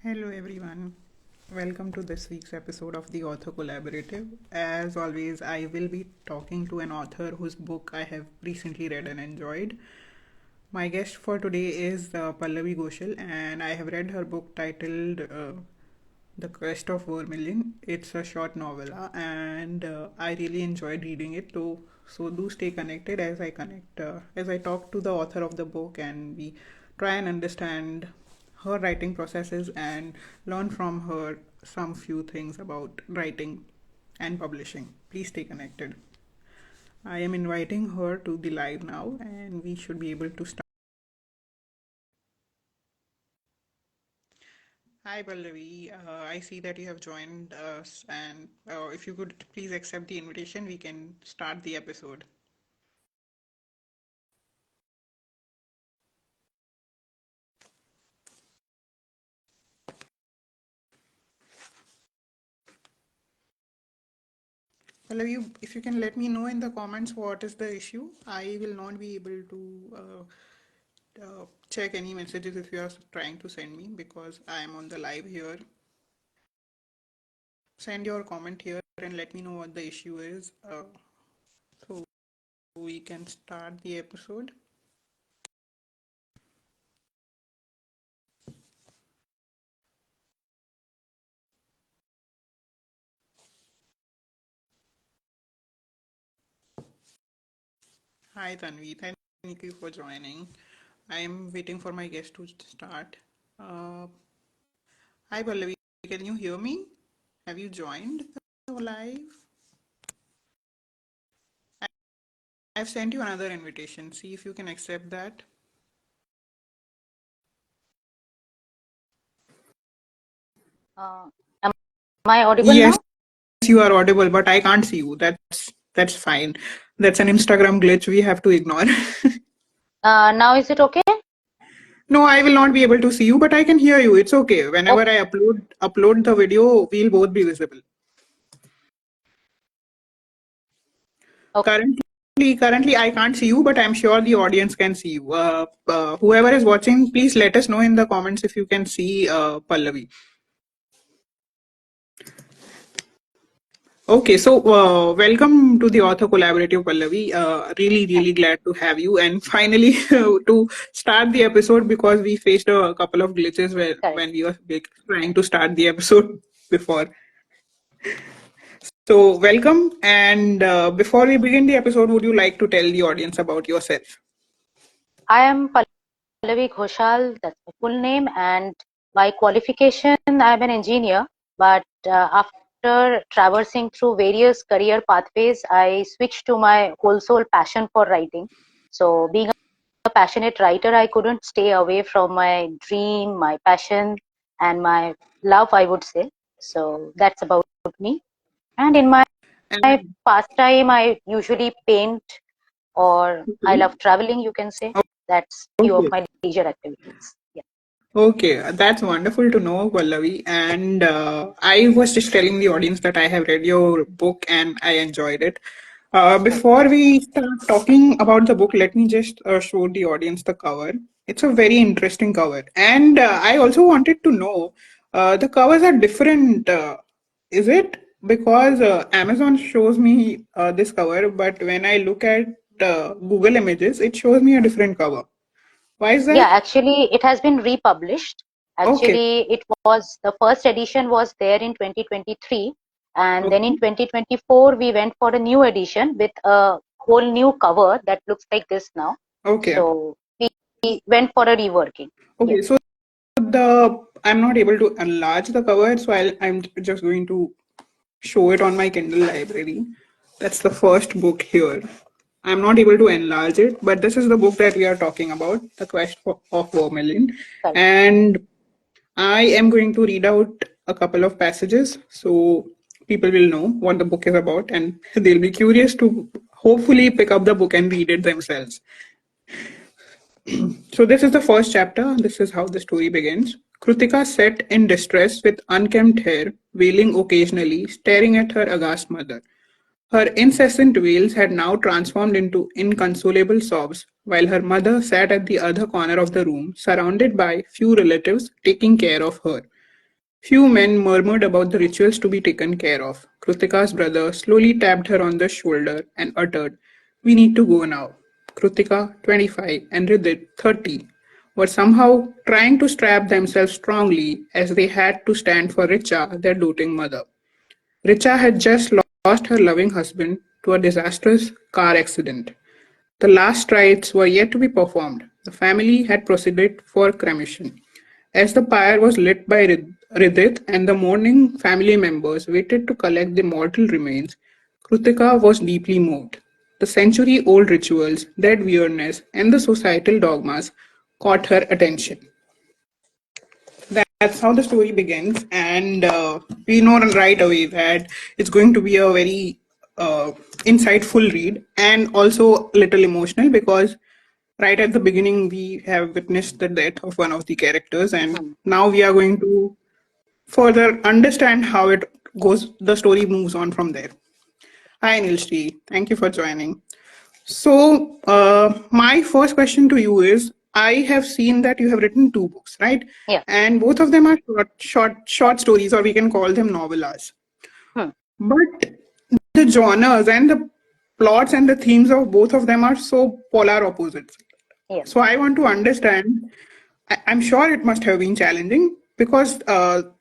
Hello, everyone. Welcome to this week's episode of the Author Collaborative. As always, I will be talking to an author whose book I have recently read and enjoyed. My guest for today is Pallabi Ghoshal, and I have read her book titled The Quest of Vermilion. It's a short novella, and I really enjoyed reading it. So do stay connected as I talk to the author of the book, and we try and understand her writing processes and learn from her some few things about writing and publishing. Please stay connected. I am inviting her to the live now, and we should be able to start. Hi, Pallavi. I see that you have joined us, and if you could please accept the invitation, we can start the episode. Pallavi, if you can let me know in the comments what is the issue, I will not be able to check any messages if you are trying to send me because I am on the live here. Send your comment here and let me know what the issue is so we can start the episode. Hi, Tanvi. Thank you for joining. I am waiting for my guest to start. Uh, Hi, Pallavi. Can you hear me? Have you joined the live? I've sent you another invitation. See if you can accept that. Uh, am I audible Yes, now? you are audible, but I can't see you. That's fine. That's an Instagram glitch we have to ignore. Now is it okay? No, I will not be able to see you, but I can hear you. It's okay. Whenever I upload the video, we'll both be visible. Okay. Currently, I can't see you, but I'm sure the audience can see you. Whoever is watching, please let us know in the comments if you can see Pallavi. Okay, so welcome to the Author Collaborative, Pallavi. Really glad to have you. And finally, to start the episode, because we faced a couple of glitches Correct. when we were trying to start the episode before. So, welcome. And before we begin the episode, would you like to tell the audience about yourself? I am Pallavi Ghoshal, that's my full name, and by qualification, I'm an engineer. But after traversing through various career pathways, I switched to my whole soul passion for writing. So, being a passionate writer, I couldn't stay away from my dream, my passion, and my love, I would say. So, that's about me. And in my And pastime, I usually paint or I okay, love traveling, you can say. That's few of okay. my leisure activities. Yeah, Okay, that's wonderful to know, Pallavi. And I was just telling the audience that I have read your book and I enjoyed it. thank Before we start talking about the book, let me just show the audience the cover. It's a very interesting cover. And I also wanted to know the covers are different. Is it? Because Amazon shows me this cover, but when I look at Google Images, it shows me a different cover. Why is Yeah, that? actually, it has been republished. Okay. Actually, it was the first edition was there in 2023, and then in Okay. 2024 we went for a new edition with a whole new cover that looks like this now. Okay. So we went for a reworking. Okay. Yes, So the I'm not able to enlarge the cover, so I'm just going to show it on my Kindle library. That's the first book here. I'm not able to enlarge it, but this is the book that we are talking about, The of Vermilion. correct. And I am going to read out a couple of passages so people will know what the book is about and they'll be curious to hopefully pick up the book and read it themselves. So, this is the first chapter. This is how the story begins. Krutika sat in distress with unkempt hair, wailing occasionally, staring at her aghast mother. Her incessant wails had now transformed into inconsolable sobs, while her mother sat at the other corner of the room, surrounded by few relatives taking care of her. Few men murmured about the rituals to be taken care of. Krutika's brother slowly tapped her on the shoulder and uttered, "We need to go now." Krutika, 25, and Ridit, 30, were somehow trying to strap themselves strongly as they had to stand for Richa, their doting mother. Richa had just lost her loving husband to a disastrous car accident. The last rites were yet to be performed. The family had proceeded for cremation. As the pyre was lit by Ridit and the mourning family members waited to collect the mortal remains, Krutika was deeply moved. The century old rituals, their weirdness, and the societal dogmas caught her attention. That's how the story begins, and we know right away that it's going to be a very insightful read and also a little emotional because right at the beginning we have witnessed the death of one of the characters, and Hmm. now we are going to further understand how it goes. The story moves on from there. Hi, Nilshri. Thank you for joining. So, my first question to you is: I have seen that you have written two books, right? Yeah. And both of them are short stories, or we can call them novellas. Hmm. But the genres and the plots and the themes of both of them are so polar opposites. Yeah. So, I want to understand. I'm sure it must have been challenging because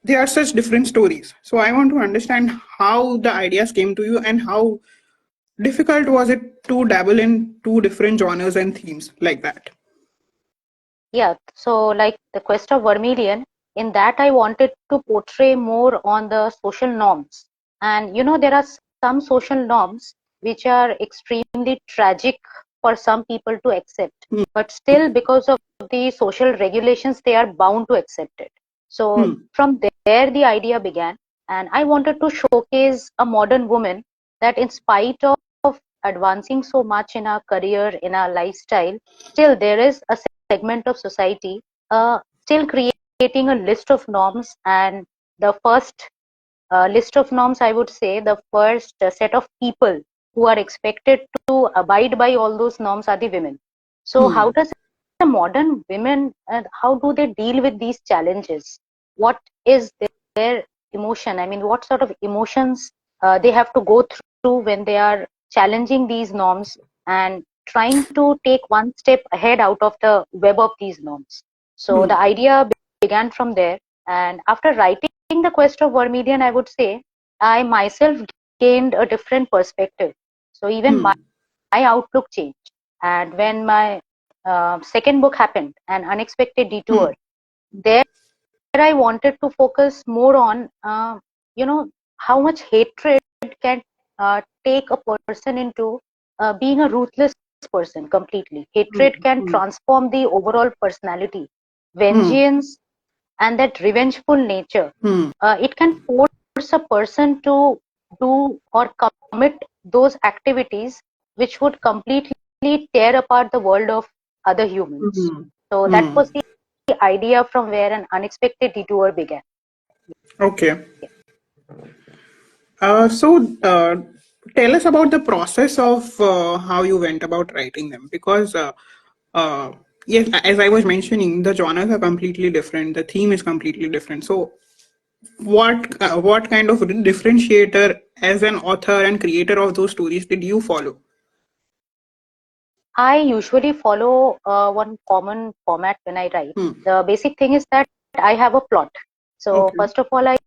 they are such different stories. So, I want to understand how the ideas came to you and how difficult was it to dabble in two different genres and themes like that? Yeah, so like the Quest of Vermilion, in that I wanted to portray more on the social norms. And there are some social norms which are extremely tragic for some people to accept, Hmm. but still, because of the social regulations, they are bound to accept it. So Hmm. from there, the idea began, and I wanted to showcase a modern woman that, in spite of advancing so much in our career, in our lifestyle, still there is a segment of society still creating a list of norms, and the first list of norms, I would say, the first set of people who are expected to abide by all those norms are the women. So how Hmm. does the modern women, how do they deal with these challenges? What is their emotion? I mean, what sort of emotions they have to go through when they are challenging these norms and trying to take one step ahead out of the web of these norms. So the Hmm. idea began from there, and after writing the Quest of Vermilion, I would say I myself gained a different perspective. So even Hmm. my outlook changed. And when my second book happened, An Unexpected Hmm. Detour, there I wanted to focus more on, how much hatred can take a person into being a ruthless person completely. Hmm. Hatred can Hmm. transform the overall personality. Hmm. Vengeance and that revengeful nature, Hmm. it can force a person to do or commit those activities which would completely tear apart the world of other humans. Hmm. So that Hmm. was the idea from where An Unexpected Detour began. Okay. Yeah. So, tell us about the process of how you went about writing them because, uh, yes, as I was mentioning, the genres are completely different, the theme is completely different. So, what kind of differentiator as an author and creator of those stories did you follow? I usually follow one common format when I write. Hmm. The basic thing is that I have a plot. So Okay. first of all, I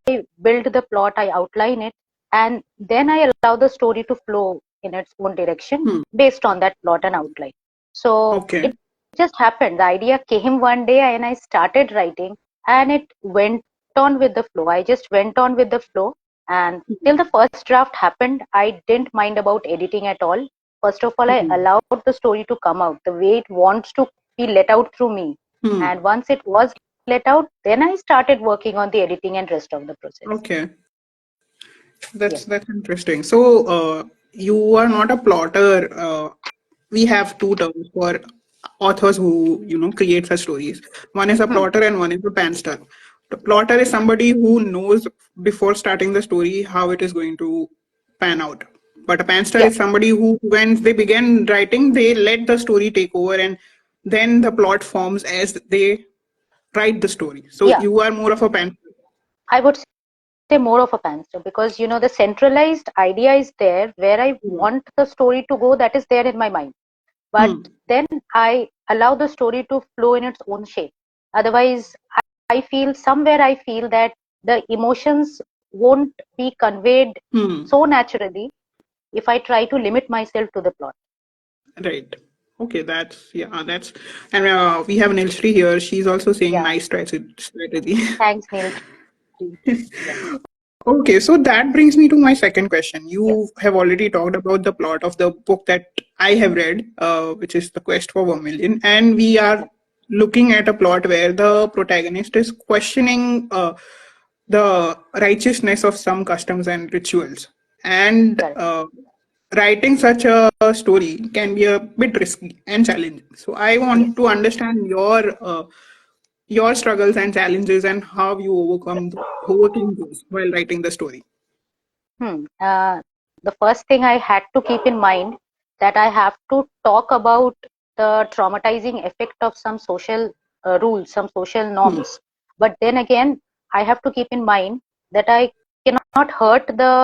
build the plot, I outline it, and then I allow the story to flow in its own direction Hmm. based on that plot and outline. So Okay. it just happened. The idea came one day and I started writing, and it went on with the flow. I just went on with the flow, and till the first draft happened, I didn't mind about editing at all. First of all, I Hmm. allowed the story to come out the way it wants to be let out through me. Hmm. And once it was let out, then I started working on the editing and rest of the process. Okay. Yes. That's interesting. So, you are not a plotter. We have two terms for authors who create such stories. One is a Hmm. plotter, and one is a panster. The plotter is somebody who knows before starting the story how it is going to pan out. But a panster Yeah. is somebody who, when they begin writing, they let the story take over, and then the plot forms as they write the story. So Yeah. you are more of a panster. I would say more of a pantser, because the centralized idea is there where I Hmm. want the story to go, that is there in my mind. But Hmm. then I allow the story to flow in its own shape. Otherwise, I feel that the emotions won't be conveyed Hmm. so naturally if I try to limit myself to the plot. Right. Okay, that's and we have Nilshri here. She's also saying Yeah. nice strategy. Thanks, Neil. Yeah. Okay, so that brings me to my second question. Yes. You have already talked about the plot of the book that I have read, which is The Quest for Vermilion, and we are Yeah. looking at a plot where the protagonist is questioning the righteousness of some customs and rituals. And Correct. writing such a story can be a bit risky and challenging. So I want Yes. to understand your struggles and challenges and how you overcame those while writing the story. The first thing I had to keep in mind, that I have to talk about the traumatizing effect of some social rules, some social Hmm. norms. But then again, I have to keep in mind that I cannot hurt the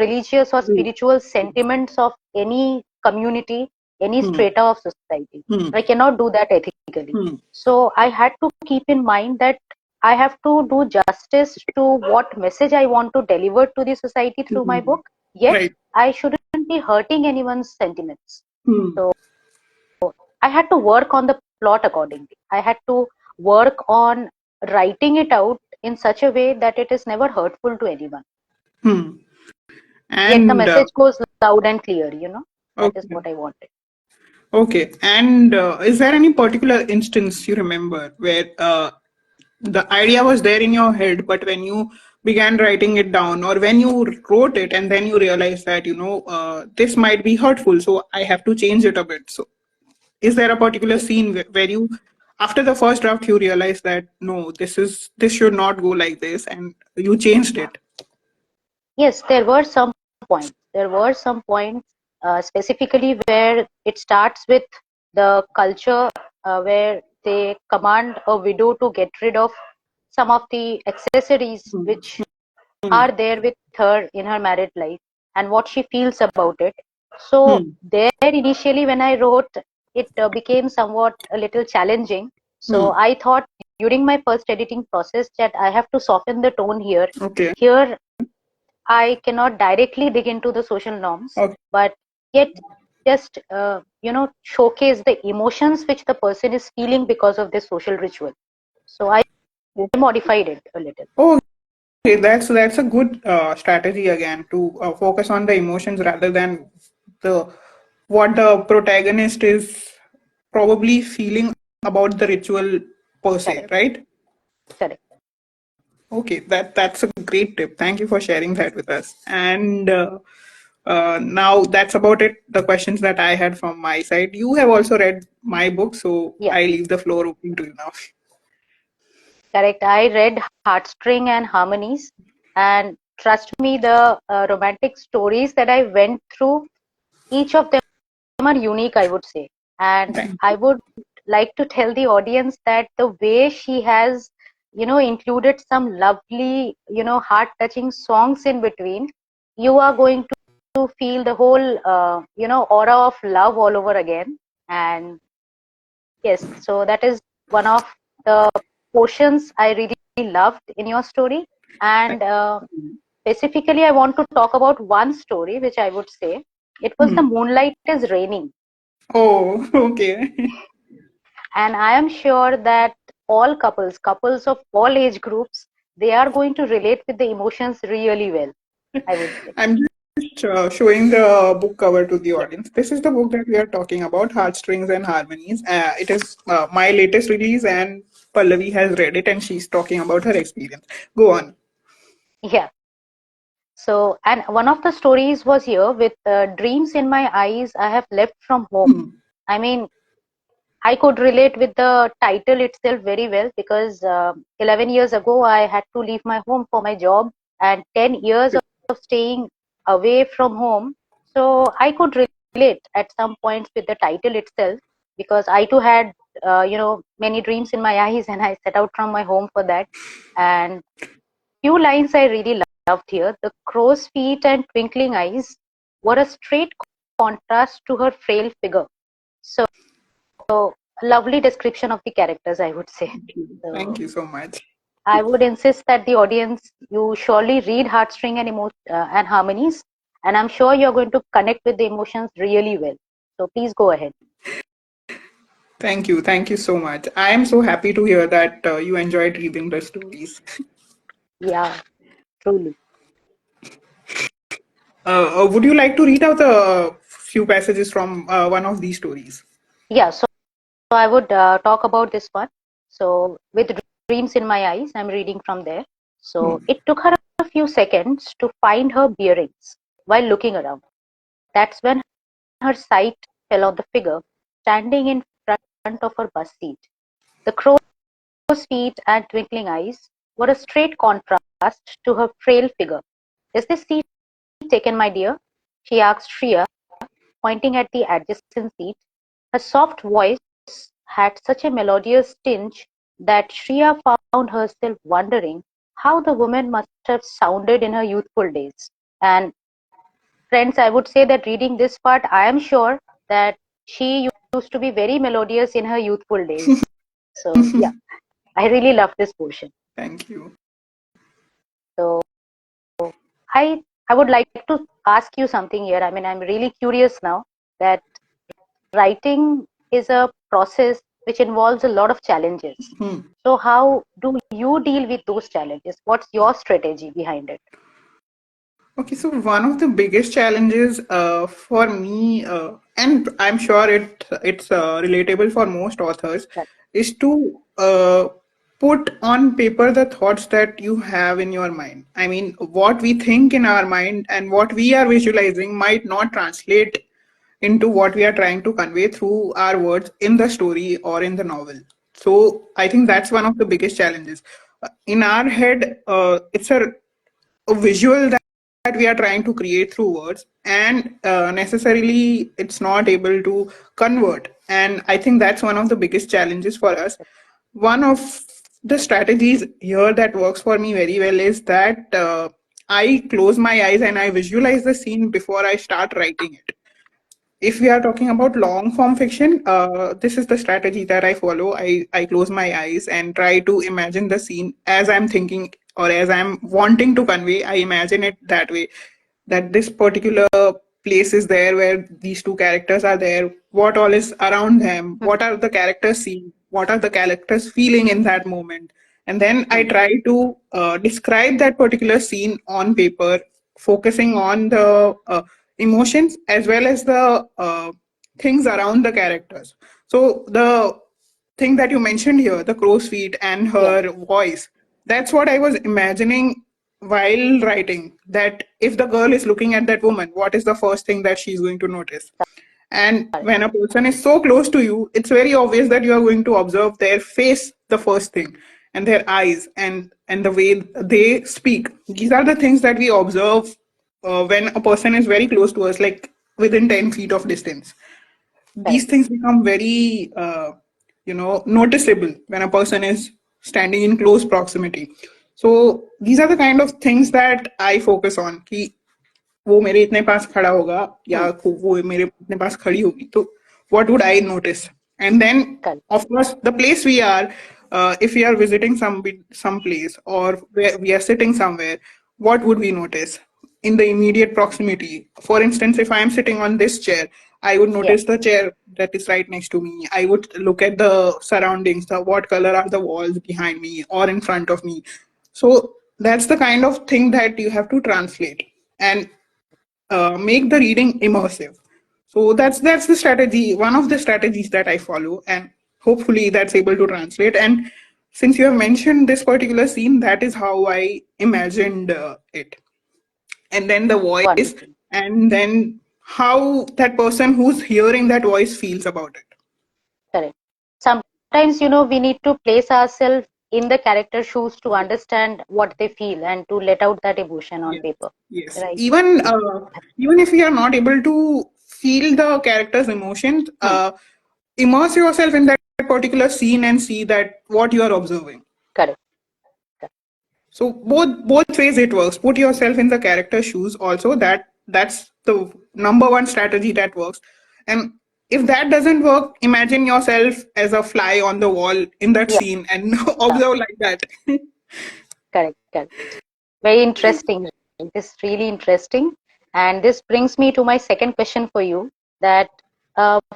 religious or Hmm. spiritual sentiments of any community, any Hmm. strata of society. Hmm. I cannot do that ethically. Hmm. So I had to keep in mind that I have to do justice to what message I want to deliver to the society through my Hmm. book, yet Right. I shouldn't be hurting anyone's sentiments. Hmm. So I had to work on the plot accordingly. I had to work on writing it out in such a way that it is never hurtful to anyone. Hmm. Yet the And message goes loud and clear, That is okay. what I wanted. Okay. And is there any particular instance you remember where the idea was there in your head, but when you began writing it down, or when you wrote it and then you realized that, this might be hurtful, so I have to change it a bit. So, is there a particular Ye- scene where you, after the first draft, you realize that no, this should not go like this, and you changed it? Yes, there were some points. There were some points specifically where it starts with the culture where they command a widow to get rid of some of the accessories which are there with her in her married life, and what she feels about it. So Hmm. there initially when I wrote, it became somewhat a little challenging. So Hmm. I thought during my first editing process that I have to soften the tone here. Okay. Here I cannot directly dig into the social norms, Okay. but yet just showcase the emotions which the person is feeling because of this social ritual. So I modified it a little. Okay, that's a good strategy again to focus on the emotions rather than the what the protagonist is probably feeling about the ritual per se, Correct, right? correct. Okay, that's a great tip. Thank you for sharing that with us. And now that's about it. The questions that I had from my side. You have also read my book, so Yeah, I leave the floor open to you now. correct. I read Heartstring and Harmonies, and trust me, the romantic stories that I went through, each of them are unique, I would say. And Thank I you. would like to tell the audience that the way she has, included some lovely, heart-touching songs in between, you are going to feel the whole, aura of love all over again. And yes, so that is one of the portions I really loved in your story. And specifically, I want to talk about one story, which I would say it was The Hmm. Moonlight is Raining. Oh, okay. And I am sure that all couples of all age groups, they are going to relate with the emotions really well, I would say. I'm just showing the book cover to the Yes. audience. This is the book that we are talking about, Heartstrings and Harmonies. It is my latest release, and Pallavi has read it, and she's talking about her experience. Go on. Yeah. So, and one of the stories was here with Dreams in My Eyes, I Have Left from Home. Hmm. I mean, I could relate with the title itself very well, because 11 years ago I had to leave my home for my job, and 10 years of staying away from home. So I could relate at some points with the title itself, because I too had many dreams in my eyes, and I set out from my home for that. And few lines I really loved here. The crow's feet and twinkling eyes were a straight contrast to her frail figure. So, lovely description of the characters, I would say. Thank you. So, Thank you so much. I would insist that the audience, you surely read heartstring and and harmonies, and I'm sure you're going to connect with the emotions really well. So please go ahead. Thank you. Thank you so much. I am so happy to hear that you enjoyed reading the stories. Yeah, truly. Would you like to read out a few passages from one of these stories? Yeah, so I would talk about this one. So, with dreams in my eyes, I'm reading from there. Hmm. So, it took her a few seconds to find her bearings while looking around. That's when her sight fell on the figure standing in front of her bus seat. The crow's feet and twinkling eyes were a straight contrast to her frail figure. Is this seat taken, my dear? She asked Shriya, pointing at the adjacent seat. Her soft voice had such a melodious tinge that Shriya found herself wondering how the woman must have sounded in her youthful days. And friends, I would say that reading this part, I am sure that she used to be very melodious in her youthful days. So, yeah, I really love this portion. Thank you. So, I would like to ask you something here. I mean, I'm really curious now that writing is a process which involves a lot of challenges. Hmm. So, how do you deal with those challenges? What's your strategy behind it? Okay, so one of the biggest challenges for me, and I'm sure it's relatable for most authors, Correct, is to put on paper the thoughts that you have in your mind. I mean, what we think in our mind and what we are visualizing might not translate into what we are trying to convey through our words in the story or in the novel. So I think that's one of the biggest challenges. In our head, it's a visual that we are trying to create through words, and necessarily it's not able to convert. And I think that's one of the biggest challenges for us. One of the strategies here that works for me very well is that I close my eyes and I visualize the scene before I start writing it. If we are talking about long form fiction, this is the strategy that I follow. I close my eyes and try to imagine the scene as I'm thinking or as I'm wanting to convey. I imagine it that way, that this particular place is there where these two characters are there, what all is around them, hmm, what are the characters seeing, what are the characters feeling in that moment. And then I hmm, try to describe that particular scene on paper, focusing on the emotions as well as the things around the characters. So the thing that you mentioned here, the crow's feet and yeah, her voice, that's what I was imagining while writing. That if the girl is looking at that woman, what is the first thing that she's going to notice? And correct, when a person is so close to you, it's very obvious that you are going to observe their face, the first thing, and their eyes, and the way they speak. These are the things that we observe when a person is very close to us, like within 10 feet of distance. These correct, things become very noticeable when a person is standing in close proximity. So these are the kind of things that I focus on, कि वो मेरे इतने पास खड़ा होगा या hmm, वो मेरे इतने पास खड़ी होगी, तो what would I notice? And then correct, of course the place we are, if we are visiting some place or where we are sitting somewhere, what would we notice in the immediate proximity? For instance, if I am sitting on this chair, I would yeah, notice the chair that is right next to me. I would look at the surroundings, the what color are the walls behind me or in front of me. So that's the kind of thing that you have to translate and make the reading immersive. So that's the strategy, one of the strategies that I follow, and hopefully that's able to translate. And since you have mentioned this particular scene, that is how I imagined it. And then the voice, wonderful, and then how that person who's hearing that voice feels about it. correct. Sometimes, we need to place ourselves in the character shoes to Yes. understand what they feel and to let out that emotion on Yes. paper, Yes. right? Even if we are not able to feel the character's emotions, Hmm, immerse yourself in that particular scene and see that what you are observing. correct. So both ways it works. Put yourself in the character's shoes. Also, that's the number one strategy that works. And if that doesn't work, imagine yourself as a fly on the wall in that Yeah, scene and observe like that. correct, correct. Very interesting. It is really interesting. And this brings me to my second question for you, that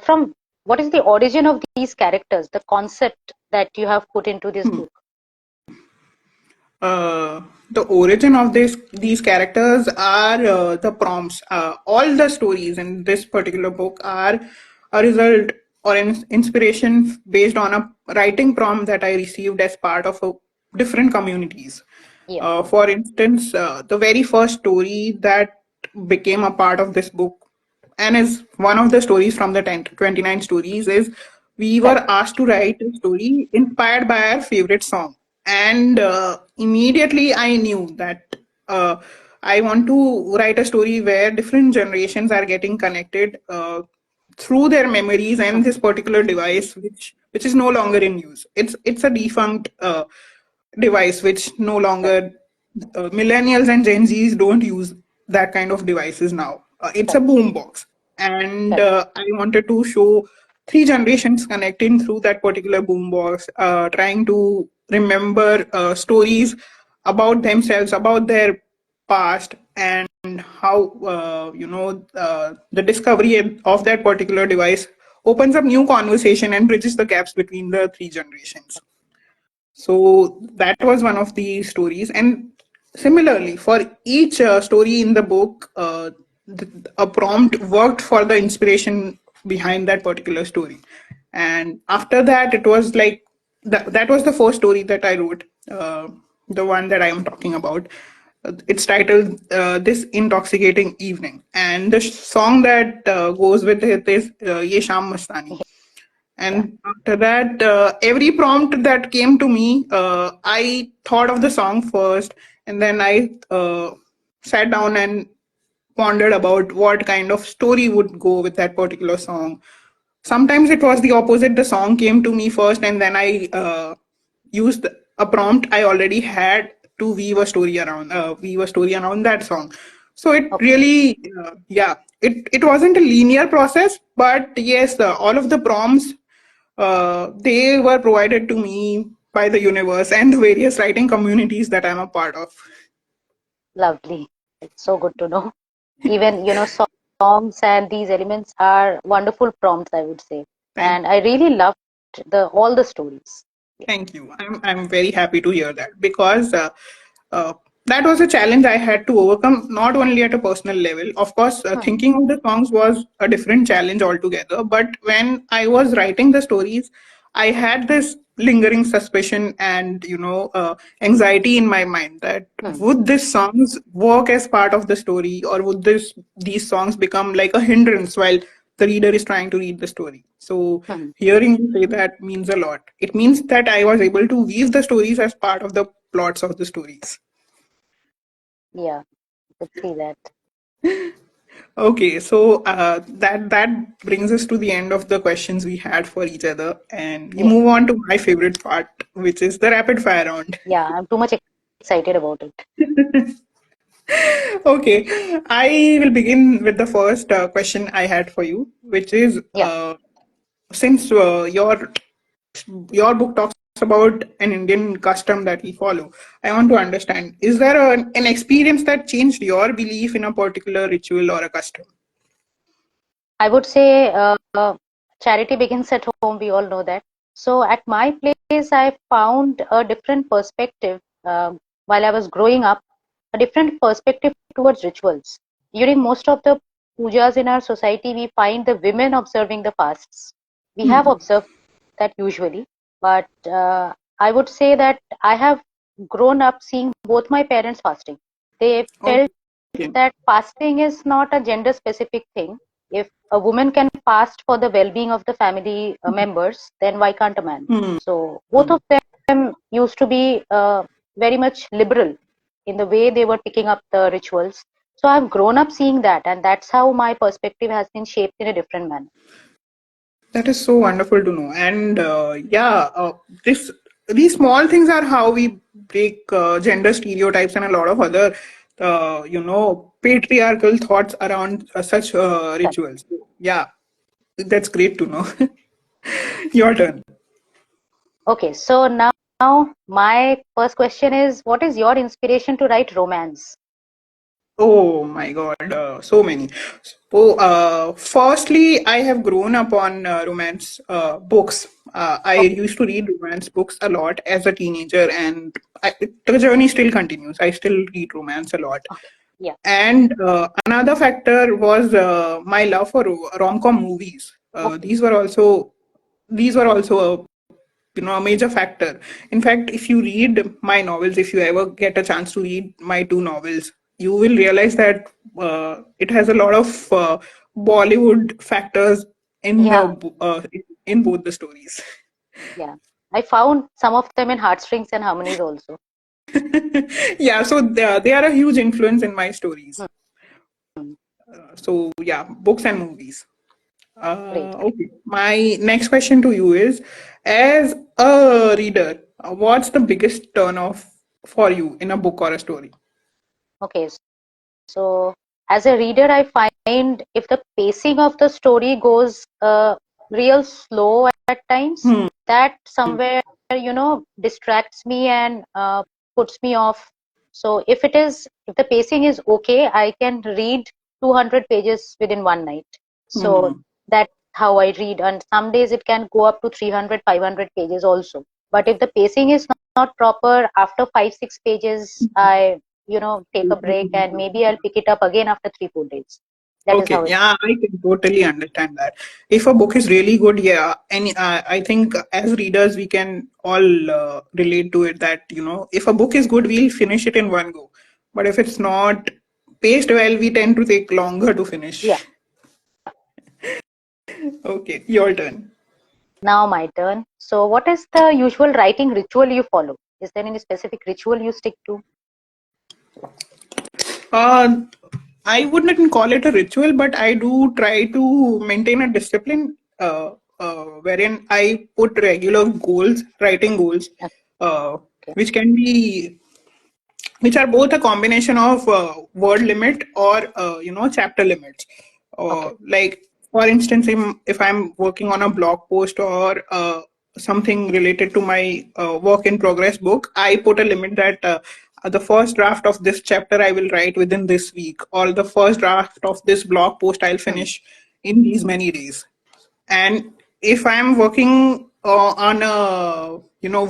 from what is the origin of these characters, the concept that you have put into this book? uh, the origin of these characters are the prompts. All the stories in this particular book are a result or an inspiration based on a writing prompt that I received as part of different communities. Yeah, For instance, the very first story that became a part of this book and is one of the stories from the 29 stories is we were correct. asked to write a story inspired by our favorite song, and immediately I knew that I want to write a story where different generations are getting connected through their memories and Mhm. this particular device which is no longer in use. It's a defunct device which no Correct, longer millennials and Gen Zs don't use that kind of devices now. It's a correct, boom box, and correct. I wanted to show three generations connecting through that particular boom box, trying to remember stories about themselves, about their past, and how the discovery of that particular device opens up new conversation and bridges the gaps between the three generations. So that was one of the stories. And similarly, for each story in the book, a prompt worked for the inspiration behind that particular story. And after that, it was like that was the first story that I wrote, the one that I am talking about. It's titled This Intoxicating Evening. And the song that goes with it is Ye Sham Mastani. Yeah, And after that, every prompt that came to me, I thought of the song first, and then I sat down and pondered about what kind of story would go with that particular song. Sometimes it was the opposite. The song came to me first, and then I used a prompt I already had to weave a story around that song. So it okay. really, it wasn't a linear process, but yes, all of the prompts they were provided to me by the universe and the various writing communities that I'm a part of. Lovely. It's so good to know. Even, songs and these elements are wonderful prompts, I would say. Thank And I really loved the all the stories. Yeah. Thank you. I'm very happy to hear that because uh, that was a challenge I had to overcome, not only at a personal level. Of course, Hmm. thinking of the songs was a different challenge altogether. But when I was writing the stories, I had this lingering suspicion and anxiety in my mind that Hmm. would these songs work as part of the story, or would these songs become like a hindrance while the reader is trying to read the story. So Hmm. hearing you say that means a lot. It means that I was able to weave the stories as part of the plots of the stories. Yeah, I could see that. Okay, so that brings us to the end of the questions we had for each other, and we Yeah, move on to my favorite part, which is the rapid fire round. yeah, I'm too much excited about it. Okay, I will begin with the first question I had for you, which is Yeah, since your book talks about an Indian custom that we follow, I want to understand: is there an experience that changed your belief in a particular ritual or a custom? I would say charity begins at home. We all know that. So at my place, I found a different perspective while I was growing up, a different perspective towards rituals. During most of the pujas in our society, we find the women observing the fasts. We have Hmm. observed that usually, but I would say that I have grown up seeing both my parents fasting. They felt Okay. that fasting is not a gender specific thing. If a woman can fast for the well being of the family members, then why can't a man? Hmm. So both of them used to be very much liberal in the way they were picking up the rituals. So I've grown up seeing that, and that's how my perspective has been shaped in a different manner. That is so wonderful to know. And this these small things are how we break gender stereotypes and a lot of other, patriarchal thoughts around such rituals. Yeah, that's great to know. Your turn. Okay, so now my first question is, what is your inspiration to write romance? Oh my God, so many. So, firstly, I have grown up on romance books. I Okay, used to read romance books a lot as a teenager, and the journey still continues. I still read romance a lot. okay, yeah, And another factor was my love for rom-com movies. okay, These were also a major factor. In fact, if you read my novels, if you ever get a chance to read my two novels, you will realize that it has a lot of Bollywood factors in yeah, in both the stories. yeah. I found some of them in Heartstrings and Harmonies also. Yeah, so they are a huge influence in my stories. Hmm, So yeah, books and movies. great. Okay. My next question to you is, as a reader, what's the biggest turn off for you in a book or a story? Okay, so as a reader, I find if the pacing of the story goes real slow at times, Hmm. that somewhere distracts me and puts me off. So if the pacing is okay, I can read 200 pages within one night. So Hmm. that's how I read, and some days it can go up to 300, 500 pages also. But if the pacing is not proper, after 5, 6 pages, I take a break and maybe I'll pick it up again after 3, 4 days. That is Okay, how it. yeah, I can totally understand that. If a book is really good, yeah, and I think as readers we can all relate to it that if a book is good, we'll finish it in one go. But if it's not paced well, we tend to take longer to Yeah. finish. Okay, your turn. Now my turn. So what is the usual writing ritual you follow? Is there any specific ritual you stick to? Uh, I wouldn't call it a ritual, but I do try to maintain a discipline wherein I put regular goals, writing goals, uh, Okay. which can be which are both a combination of word limit or chapter limits. Okay. Like for instance, if I'm working on a blog post or something related to my work in progress book, I put a limit that the first draft of this chapter I will write within this week, or the first draft of this blog post I'll Hmm. finish in these many days. And if I'm working on a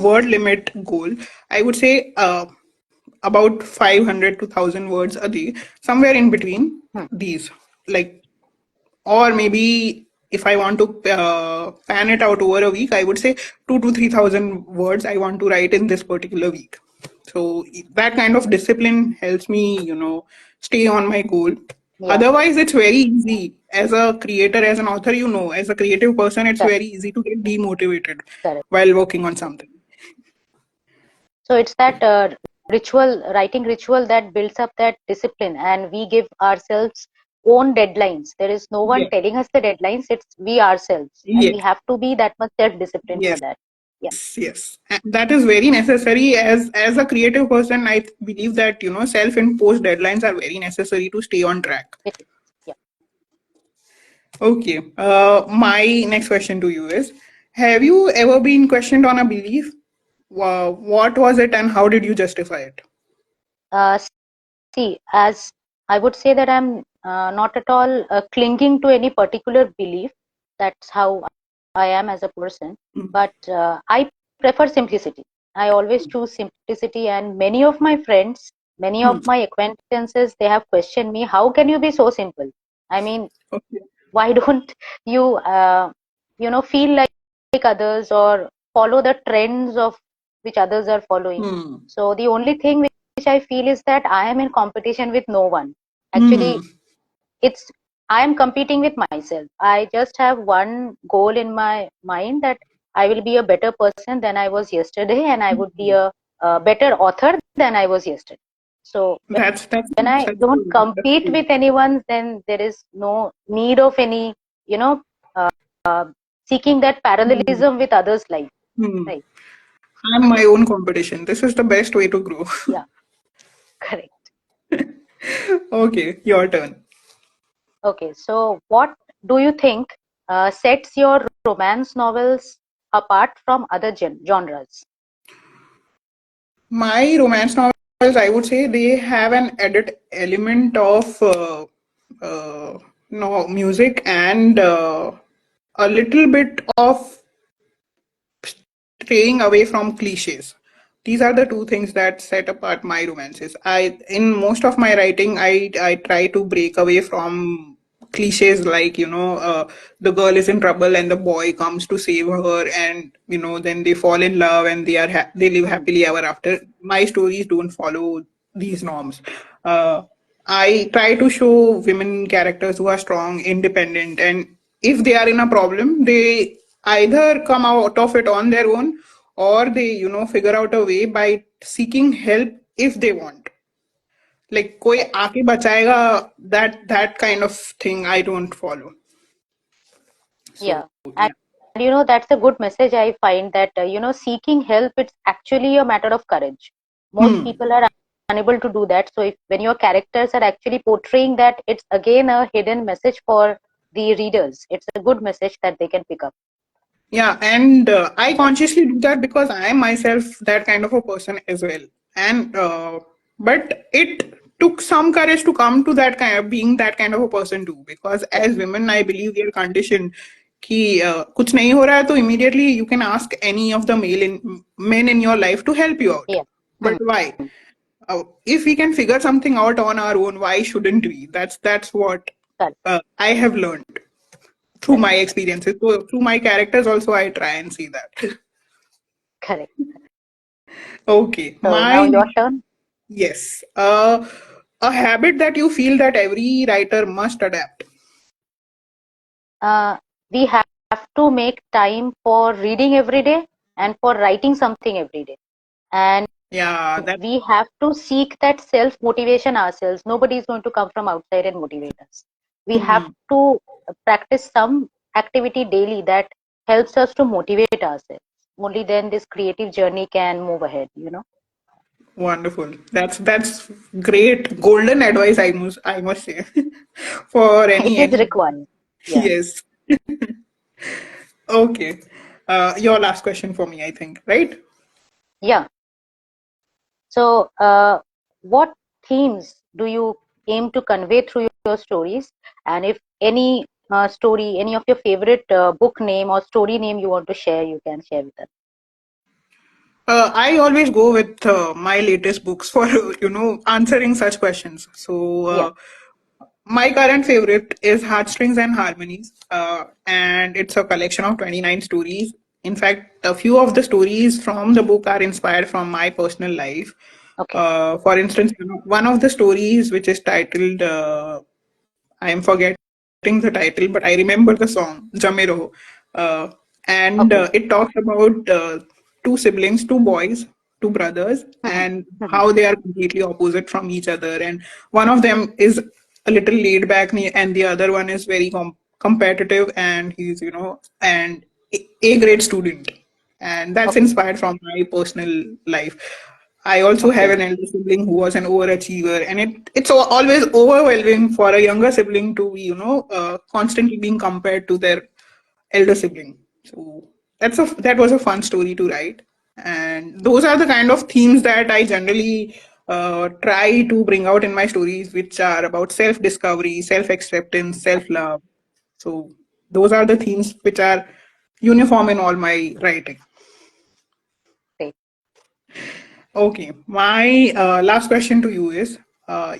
word limit goal, I would say about 500 to 1000 words a day, somewhere in between Hmm. these, like, or maybe if I want to pan it out over a week, I would say 2 to 3000 words I want to write in this particular week. So that kind of discipline helps me stay on my goal. Yeah. Otherwise it's very easy as a creator, as an author, as a creative person, it's Correct. very easy to get demotivated Correct. while working on something. So it's that writing ritual that builds up that discipline, and we give ourselves own deadlines. There is no one Yeah. telling us the deadlines. It's we ourselves, and we Yes. have to be that much self-disciplined for Yes. that. Yeah. Yes, and that is very necessary. As a creative person, I believe that self-imposed deadlines are very necessary to stay on track. It is. Yeah. Okay. My next question to you is: have you ever been questioned on a belief? What was it, and how did you justify it? Uh, See, as I would say that I'm not at all clinging to any particular belief. That's how I am as a person. But I prefer simplicity. I always choose simplicity, and many of my friends, many Hmm. of my acquaintances, they have questioned me, how can you be so simple? I mean, Okay. why don't you, feel like others or follow the trends of which others are following? Hmm. So the only thing which I feel is that I am in competition with no one. Hmm. Actually, it's I am competing with myself. I just have one goal in my mind, that I will be a better person than I was yesterday, and I would be a better author than I was yesterday. So That's when I such don't a compete wonderful. with anyone, then there is no need of any, you know, uh, seeking that Hmm. parallelism with others' life, Hmm. right? I'm my own competition. This is the best way to grow. Yeah, correct. Okay, your turn. Okay, so what do you think sets your romance novels apart from other genres? My romance novels, I would say, they have an added element of no music and a little bit of straying away from cliches. These are the two things that set apart my romances. In most of my writing, I try to break away from cliches like, the girl is in trouble and the boy comes to save her, and then they fall in love and they live Hmm. happily ever after. My stories don't follow these norms. Uh, I try to show women characters who are strong, independent, and if they are in a problem, they either come out of it on their own, or they, figure out a way by seeking help if they want. Like koi aake bachayega, that kind of thing I don't follow. So Yeah, yeah. and that's a good message. I find that seeking help, it's actually a matter of courage. Most Hmm. people are unable to do that. So if when your characters are actually portraying that, it's again a hidden message for the readers. It's a good message that they can pick up. Yeah, and I consciously do that because I am myself that kind of a person as well. And but it took some courage to come to that kind of being that kind of a person too. Because Yeah, as women, I believe we are conditioned कि कुछ नहीं हो रहा है तो immediately you can ask any of the men in your life to help you out. yeah, But hmm, why? If we can figure something out on our own, why shouldn't we? That's what correct, I have learned through correct, my experiences. So through my characters also, I try and see that. correct. Okay, So now my your turn. yes. A habit that you feel that every writer must adapt. We have to make time for reading every day and for writing something every day. And Yeah, that. we have to seek that self motivation ourselves. Nobody is going to come from outside and motivate us. We have Hmm, to practice some activity daily that helps us to motivate ourselves. Only then this creative journey can move ahead. wonderful. That's great golden advice. I must say for It is any. required. Yeah. Yes. Okay. Your last question for me, I think. Right. Yeah. So, what themes do you aim to convey through your stories? And if any story, any of your favorite book name or story name you want to share, you can share with us. I always go with my latest books for answering such questions. So Yeah. my current favorite is Heartstrings and Harmonies, and it's a collection of 29 stories. In fact, a few of the stories from the book are inspired from my personal life. Okay. For instance, one of the stories, which is titled, I am forgetting the title, but I remember the song, Jamero. And it Okay. talks about two siblings, two boys, two brothers, Mhm. and Mhm. how they are completely opposite from each other. And one of them is a little laid back, and the other one is very competitive, and he's, and A grade student. And that's Okay. inspired from my personal life. I also have Okay. an elder sibling who was an overachiever, and it's always overwhelming for a younger sibling to be, constantly being compared to their elder sibling. So that was a fun story to write, and those are the kind of themes that I generally try to bring out in my stories, which are about self discovery, self acceptance, self love. So those are the themes which are uniform in all my writing. Great. Okay, my last question to you is uh,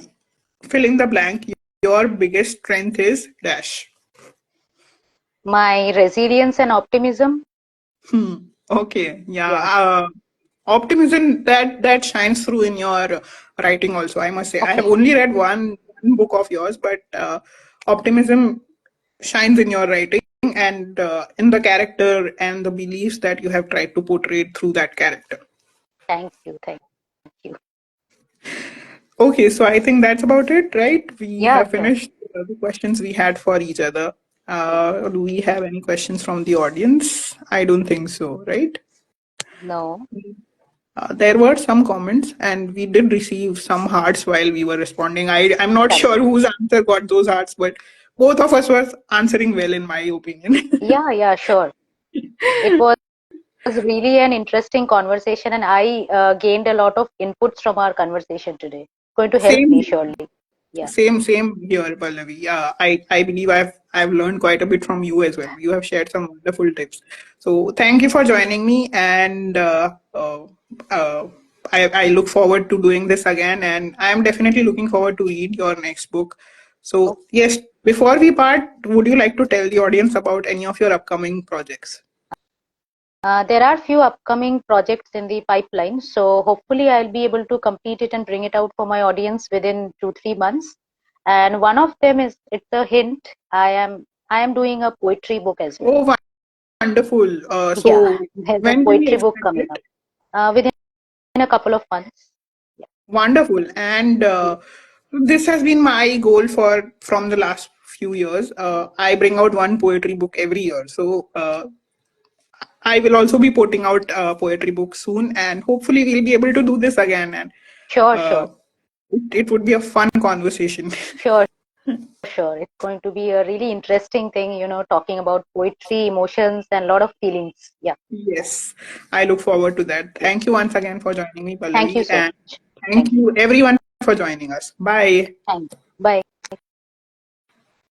fill in the blank. Your biggest strength is dash. My resilience and optimism. Okay, yeah. Yeah. Optimism that shines through in your writing also. I must say, I have Okay. only read one book of yours, but optimism shines in your writing and in the character and the beliefs that you have tried to portray through that character. Thank you. Thank you. Okay, so I think that's about it, right? We Yeah. have Sure. finished the questions we had for each other. Do we have any questions from the audience? I don't think so, right? No. There were some comments, and we did receive some hearts while we were responding. I'm not Correct. sure whose answer got those hearts, but both of us were answering well, in my opinion. Yeah, yeah, sure. It was really an interesting conversation, and I gained a lot of inputs from our conversation today. Going to help me Same. surely. Yeah. Same here, Pallavi. Yeah, I believe I've learned quite a bit from you as well. You have shared some wonderful tips. So thank you for joining me, and uh, I look forward to doing this again, and I am definitely looking forward to read your next book. So yes, before we part, would you like to tell the audience about any of your upcoming projects? There are few upcoming projects in the pipeline, so hopefully I'll be able to complete it and bring it out for my audience within 2-3 months. And one of them is, it's a hint. I am doing a poetry book as well. Oh, wonderful. Yeah, So there's a when can we poetry book expect coming it? up within a couple of months. Yeah, Wonderful. And this has been my goal for from the last few years. I bring out one poetry book every year. So I will also be putting out a poetry book soon, and hopefully we'll be able to do this again. And sure, uh, sure, it would be a fun conversation. sure, sure. It's going to be a really interesting thing, talking about poetry, emotions, and a lot of feelings. Yeah, Yes, I look forward to that. yeah. Thank you once again for joining me, Thank you Pallavi, so and much. thank Thank you. you everyone for joining us. Bye. Thank you. Bye.